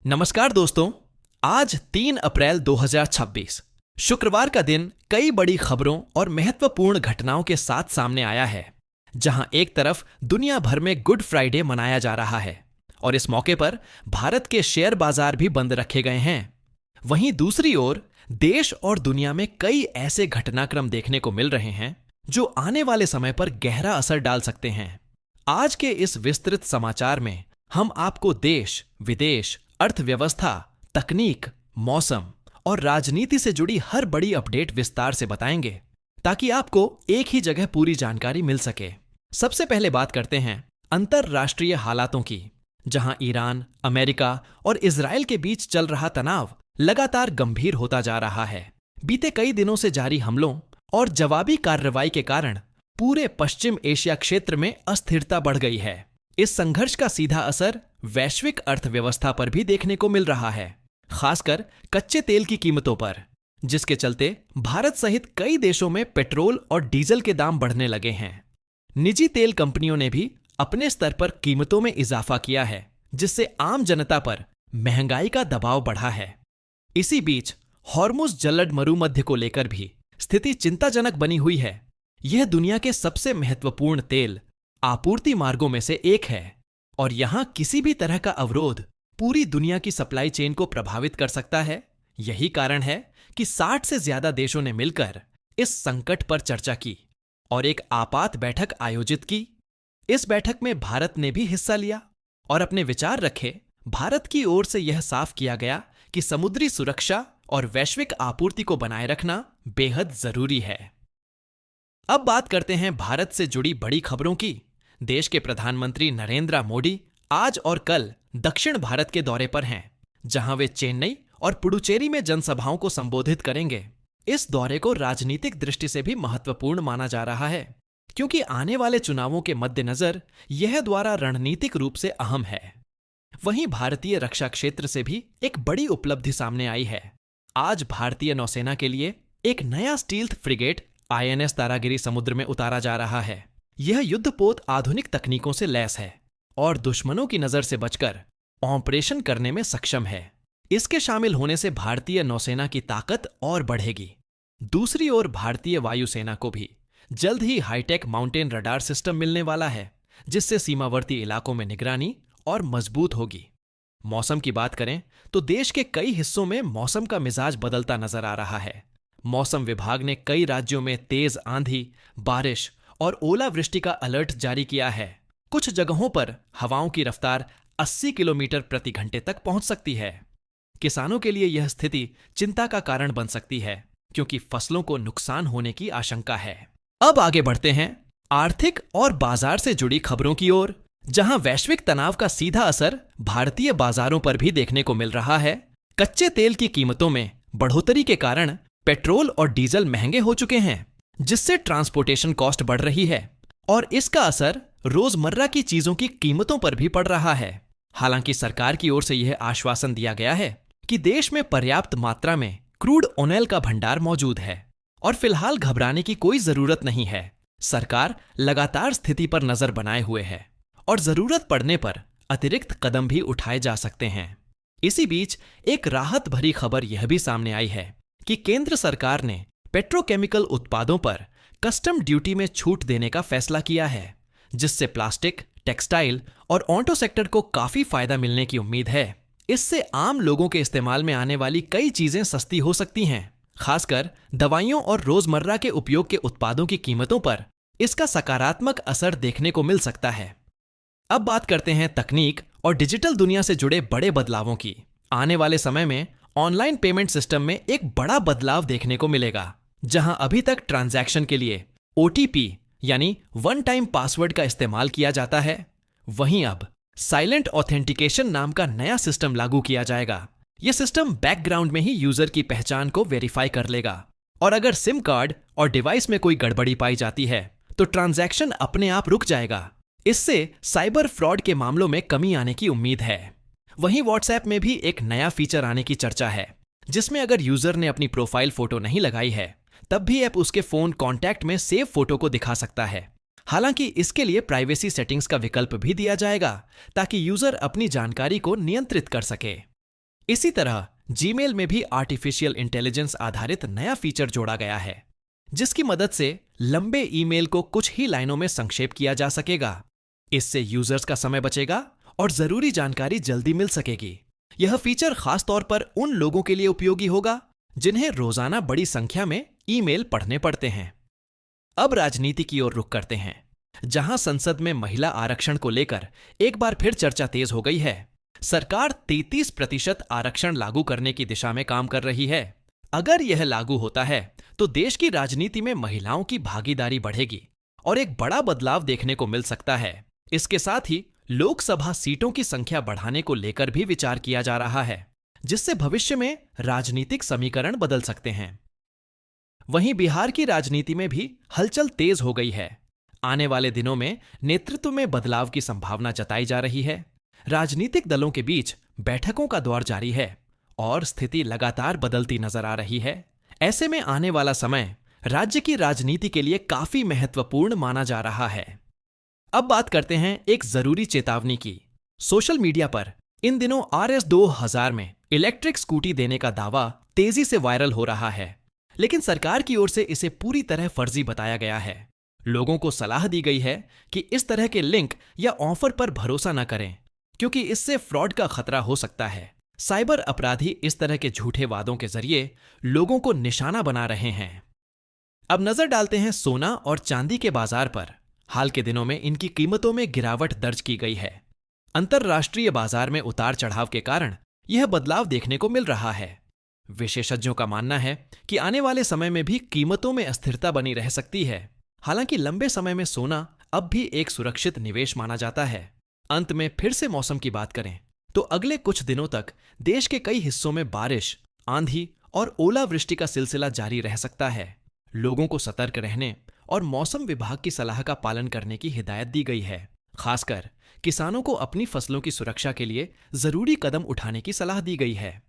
नमस्कार दोस्तों। आज 3 अप्रैल 2026 शुक्रवार का दिन कई बड़ी खबरों और महत्वपूर्ण घटनाओं के साथ सामने आया है। जहां एक तरफ दुनिया भर में गुड फ्राइडे मनाया जा रहा है और इस मौके पर भारत के शेयर बाजार भी बंद रखे गए हैं। वहीं दूसरी ओर देश और दुनिया में कई ऐसे घटनाक्रम देखने को मिल रहे हैं जो आने वाले समय पर गहरा असर डाल सकते हैं। आज के इस विस्तृत समाचार में हम आपको देश, विदेश, अर्थव्यवस्था, तकनीक, मौसम और राजनीति से जुड़ी हर बड़ी अपडेट विस्तार से बताएंगे ताकि आपको एक ही जगह पूरी जानकारी मिल सके। सबसे पहले बात करते हैं अंतरराष्ट्रीय हालातों की, जहां ईरान, अमेरिका और इजराइल के बीच चल रहा तनाव लगातार गंभीर होता जा रहा है। बीते कई दिनों से जारी हमलों और जवाबी कार्रवाई के कारण पूरे पश्चिम एशिया क्षेत्र में अस्थिरता बढ़ गई है। इस संघर्ष का सीधा असर वैश्विक अर्थव्यवस्था पर भी देखने को मिल रहा है, खासकर कच्चे तेल की कीमतों पर, जिसके चलते भारत सहित कई देशों में पेट्रोल और डीजल के दाम बढ़ने लगे हैं। निजी तेल कंपनियों ने भी अपने स्तर पर कीमतों में इजाफा किया है, जिससे आम जनता पर महंगाई का दबाव बढ़ा है। इसी बीच हॉर्मुज जलद मरुमध्य को लेकर भी स्थिति चिंताजनक बनी हुई है। यह दुनिया के सबसे महत्वपूर्ण तेल आपूर्ति मार्गों में से एक है और यहां किसी भी तरह का अवरोध पूरी दुनिया की सप्लाई चेन को प्रभावित कर सकता है। यही कारण है कि 60 से ज्यादा देशों ने मिलकर इस संकट पर चर्चा की और एक आपात बैठक आयोजित की। इस बैठक में भारत ने भी हिस्सा लिया और अपने विचार रखे। भारत की ओर से यह साफ किया गया कि समुद्री सुरक्षा और वैश्विक आपूर्ति को बनाए रखना बेहद जरूरी है। अब बात करते हैं भारत से जुड़ी बड़ी खबरों की। देश के प्रधानमंत्री नरेंद्र मोदी आज और कल दक्षिण भारत के दौरे पर हैं, जहां वे चेन्नई और पुडुचेरी में जनसभाओं को संबोधित करेंगे। इस दौरे को राजनीतिक दृष्टि से भी महत्वपूर्ण माना जा रहा है, क्योंकि आने वाले चुनावों के मद्देनजर यह दौरा रणनीतिक रूप से अहम है। वहीं भारतीय रक्षा क्षेत्र से भी एक बड़ी उपलब्धि सामने आई है। आज भारतीय नौसेना के लिए एक नया स्टील्थ फ्रिगेट INS तारागिरी समुद्र में उतारा जा रहा है। यह युद्धपोत आधुनिक तकनीकों से लैस है और दुश्मनों की नजर से बचकर ऑपरेशन करने में सक्षम है। इसके शामिल होने से भारतीय नौसेना की ताकत और बढ़ेगी। दूसरी ओर भारतीय वायुसेना को भी जल्द ही हाईटेक माउंटेन रडार सिस्टम मिलने वाला है, जिससे सीमावर्ती इलाकों में निगरानी और मजबूत होगी। मौसम की बात करें तो देश के कई हिस्सों में मौसम का मिजाज बदलता नजर आ रहा है। मौसम विभाग ने कई राज्यों में तेज आंधी, बारिश और ओलावृष्टि का अलर्ट जारी किया है। कुछ जगहों पर हवाओं की रफ्तार 80 किलोमीटर प्रति घंटे तक पहुंच सकती है। किसानों के लिए यह स्थिति चिंता का कारण बन सकती है, क्योंकि फसलों को नुकसान होने की आशंका है। अब आगे बढ़ते हैं आर्थिक और बाजार से जुड़ी खबरों की ओर, जहां वैश्विक तनाव का सीधा असर भारतीय बाजारों पर भी देखने को मिल रहा है। कच्चे तेल की कीमतों में बढ़ोतरी के कारण पेट्रोल और डीजल महंगे हो चुके हैं, जिससे ट्रांसपोर्टेशन कॉस्ट बढ़ रही है और इसका असर रोजमर्रा की चीजों की कीमतों पर भी पड़ रहा है। हालांकि सरकार की ओर से यह आश्वासन दिया गया है कि देश में पर्याप्त मात्रा में क्रूड ऑयल का भंडार मौजूद है और फिलहाल घबराने की कोई जरूरत नहीं है। सरकार लगातार स्थिति पर नजर बनाए हुए है और जरूरत पड़ने पर अतिरिक्त कदम भी उठाए जा सकते हैं। इसी बीच एक राहत भरी खबर यह भी सामने आई है कि केंद्र सरकार ने पेट्रोकेमिकल उत्पादों पर कस्टम ड्यूटी में छूट देने का फैसला किया है, जिससे प्लास्टिक, टेक्सटाइल और ऑटो सेक्टर को काफी फायदा मिलने की उम्मीद है। इससे आम लोगों के इस्तेमाल में आने वाली कई चीजें सस्ती हो सकती हैं। खासकर दवाइयों और रोजमर्रा के उपयोग के उत्पादों की कीमतों पर इसका सकारात्मक असर देखने को मिल सकता है। अब बात करते हैं तकनीक और डिजिटल दुनिया से जुड़े बड़े बदलावों की। आने वाले समय में ऑनलाइन पेमेंट सिस्टम में एक बड़ा बदलाव देखने को मिलेगा, जहां अभी तक ट्रांजैक्शन के लिए OTP यानी वन टाइम पासवर्ड का इस्तेमाल किया जाता है। वहीं अब साइलेंट ऑथेंटिकेशन नाम का नया सिस्टम लागू किया जाएगा। यह सिस्टम बैकग्राउंड में ही यूजर की पहचान को वेरीफाई कर लेगा और अगर सिम कार्ड और डिवाइस में कोई गड़बड़ी पाई जाती है तो ट्रांजैक्शन अपने आप रुक जाएगा। इससे साइबर फ्रॉड के मामलों में कमी आने की उम्मीद है। वहीं व्हाट्सएप में भी एक नया फीचर आने की चर्चा है, जिसमें अगर यूजर ने अपनी प्रोफाइल फोटो नहीं लगाई है तब भी ऐप उसके फोन कॉन्टैक्ट में सेव फोटो को दिखा सकता है। हालांकि इसके लिए प्राइवेसी सेटिंग्स का विकल्प भी दिया जाएगा ताकि यूजर अपनी जानकारी को नियंत्रित कर सके। इसी तरह जीमेल में भी आर्टिफिशियल इंटेलिजेंस आधारित नया फीचर जोड़ा गया है, जिसकी मदद से लंबे ईमेल को कुछ ही लाइनों में संक्षेप किया जा सकेगा। इससे यूजर्स का समय बचेगा और जरूरी जानकारी जल्दी मिल सकेगी। यह फीचर खास तौर पर उन लोगों के लिए उपयोगी होगा जिन्हें रोजाना बड़ी संख्या में ईमेल पढ़ने पड़ते हैं। अब राजनीति की ओर रुख करते हैं, जहां संसद में महिला आरक्षण को लेकर एक बार फिर चर्चा तेज हो गई है। सरकार 33% आरक्षण लागू करने की दिशा में काम कर रही है। अगर यह लागू होता है तो देश की राजनीति में महिलाओं की भागीदारी बढ़ेगी और एक बड़ा बदलाव देखने को मिल सकता है। इसके साथ ही लोकसभा सीटों की संख्या बढ़ाने को लेकर भी विचार किया जा रहा है, जिससे भविष्य में राजनीतिक समीकरण बदल सकते हैं। वहीं बिहार की राजनीति में भी हलचल तेज हो गई है। आने वाले दिनों में नेतृत्व में बदलाव की संभावना जताई जा रही है। राजनीतिक दलों के बीच बैठकों का दौर जारी है और स्थिति लगातार बदलती नजर आ रही है। ऐसे में आने वाला समय राज्य की राजनीति के लिए काफी महत्वपूर्ण माना जा रहा है। अब बात करते हैं एक जरूरी चेतावनी की। सोशल मीडिया पर इन दिनों RS 2000 में इलेक्ट्रिक स्कूटी देने का दावा तेजी से वायरल हो रहा है, लेकिन सरकार की ओर से इसे पूरी तरह फर्जी बताया गया है। लोगों को सलाह दी गई है कि इस तरह के लिंक या ऑफर पर भरोसा न करें, क्योंकि इससे फ्रॉड का खतरा हो सकता है। साइबर अपराधी इस तरह के झूठे वादों के जरिए लोगों को निशाना बना रहे हैं। अब नजर डालते हैं सोना और चांदी के बाजार पर। हाल के दिनों में इनकी कीमतों में गिरावट दर्ज की गई है। अंतरराष्ट्रीय बाजार में उतार चढ़ाव के कारण यह बदलाव देखने को मिल रहा है। विशेषज्ञों का मानना है कि आने वाले समय में भी कीमतों में अस्थिरता बनी रह सकती है। हालांकि लंबे समय में सोना अब भी एक सुरक्षित निवेश माना जाता है। अंत में फिर से मौसम की बात करें तो अगले कुछ दिनों तक देश के कई हिस्सों में बारिश, आंधी और ओलावृष्टि का सिलसिला जारी रह सकता है। लोगों को सतर्क रहने और मौसम विभाग की सलाह का पालन करने की हिदायत दी गई है। खासकर किसानों को अपनी फसलों की सुरक्षा के लिए जरूरी कदम उठाने की सलाह दी गई है।